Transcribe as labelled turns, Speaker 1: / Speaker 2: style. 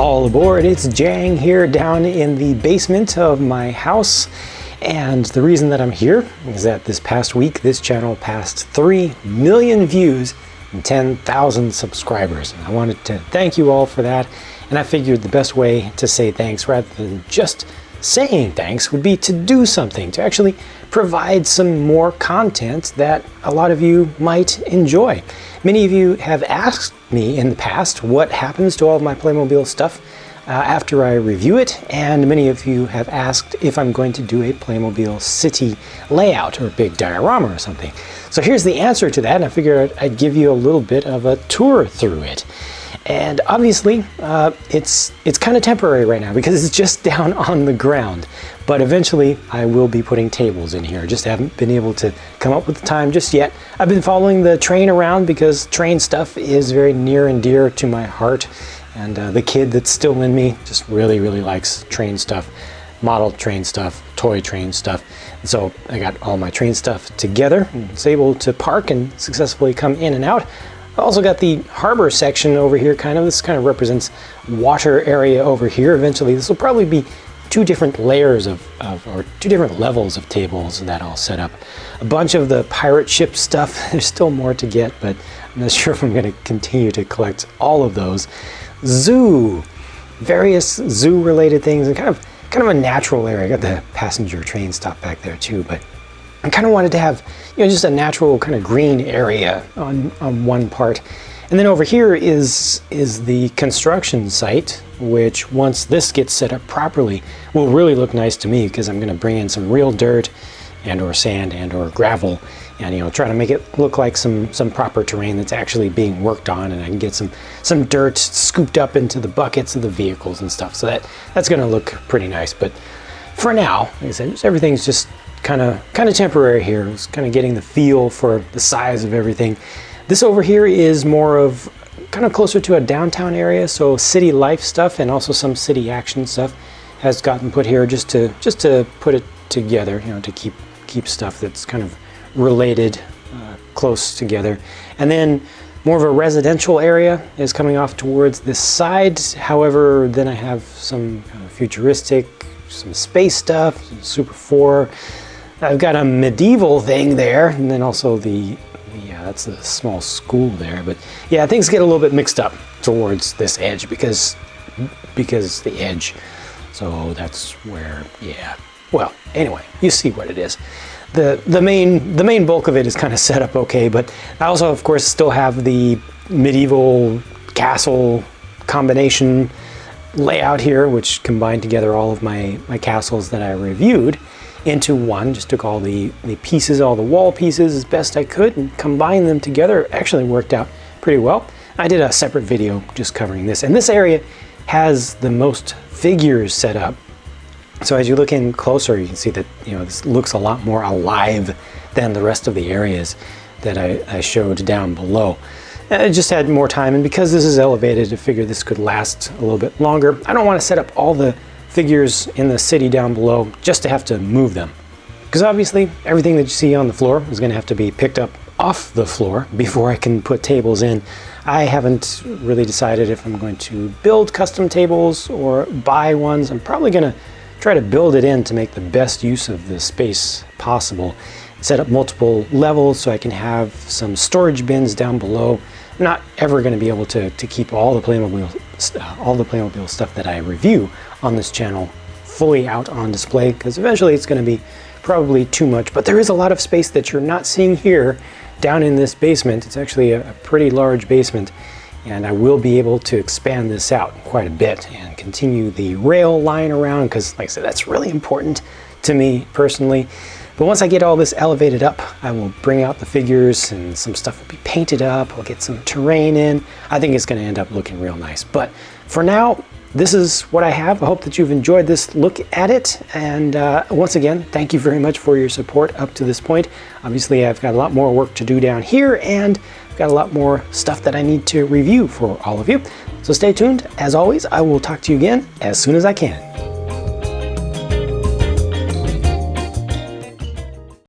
Speaker 1: All aboard, it's Jang here down in the basement of my house. And the reason that I'm here is that this past week, this channel passed 3 million views and 10,000 subscribers. And I wanted to thank you all for that. And I figured the best way to say thanks rather than just saying thanks would be to do something, to actually provide some more content that a lot of you might enjoy. Many of you have asked me in the past what happens to all of my Playmobil stuff after I review it, and many of you have asked if I'm going to do a Playmobil City layout or a big diorama or something. So here's the answer to that, and I figured I'd give you a little bit of a tour through it. And obviously, it's kind of temporary right now because it's just down on the ground. But eventually, I will be putting tables in here. Just haven't been able to come up with the time just yet. I've been following the train around because train stuff is very near and dear to my heart. And the kid that's still in me just really likes train stuff, model train stuff, toy train stuff. And so I got all my train stuff together and was able to park and successfully come in and out. I also got the harbor section over here, this kind of represents water area over here. Eventually this will probably be 2 different layers or 2 different levels of tables that I'll set up. A bunch of the pirate ship stuff, there's still more to get, but I'm not sure if I'm going to continue to collect all of those. Zoo, various zoo related things, and kind of a natural area. I got the passenger train stop back there too, but I kind of wanted to have, just a natural kind of green area on one part. And then over here is the construction site, which once this gets set up properly will really look nice to me because I'm going to bring in some real dirt and or sand and or gravel and try to make it look like some proper terrain that's actually being worked on, and I can get some dirt scooped up into the buckets of the vehicles and stuff. So that's going to look pretty nice. But for now, like I said, everything's just kind of temporary here. It's kind of getting the feel for the size of everything. This over here is more of kind of closer to a downtown area, so city life stuff and also some city action stuff has gotten put here just to put it together, to keep stuff that's kind of related close together. And then more of a residential area is coming off towards this side. However, then I have some kind of futuristic, some space stuff, some Super 4. I've got a medieval thing there, and then also that's a small school there. But yeah, things get a little bit mixed up towards this edge because the edge. So that's where, yeah. Well, anyway, you see what it is. The main bulk of it is kind of set up okay, but I also, of course, still have the medieval castle combination layout here, which combined together all of my castles that I reviewed into one. Just took all the pieces, all the wall pieces as best I could and combined them together. It actually worked out pretty well. I did a separate video just covering this, and this area has the most figures set up. So as you look in closer, you can see that this looks a lot more alive than the rest of the areas that I showed down below. I just had more time, and because this is elevated, I figured this could last a little bit longer. I don't want to set up all the figures in the city down below just to have to move them, because obviously everything that you see on the floor is going to have to be picked up off the floor before I can put tables in. I haven't really decided if I'm going to build custom tables or buy ones. I'm probably going to try to build it in to make the best use of the space possible. Set up multiple levels so I can have some storage bins down below. I'm not ever going to be able to keep all the Playmobil stuff that I review on this channel fully out on display, because eventually it's going to be probably too much. But there is a lot of space that you're not seeing here down in this basement. It's actually a pretty large basement, and I will be able to expand this out quite a bit and continue the rail line around, because like I said, that's really important to me personally. But once I get all this elevated up, I will bring out the figures and some stuff will be painted up. I'll get some terrain in. I think it's going to end up looking real nice. But for now, this is what I have. I hope that you've enjoyed this look at it. And once again, thank you very much for your support up to this point. Obviously, I've got a lot more work to do down here, and I've got a lot more stuff that I need to review for all of you. So stay tuned. As always, I will talk to you again as soon as I can.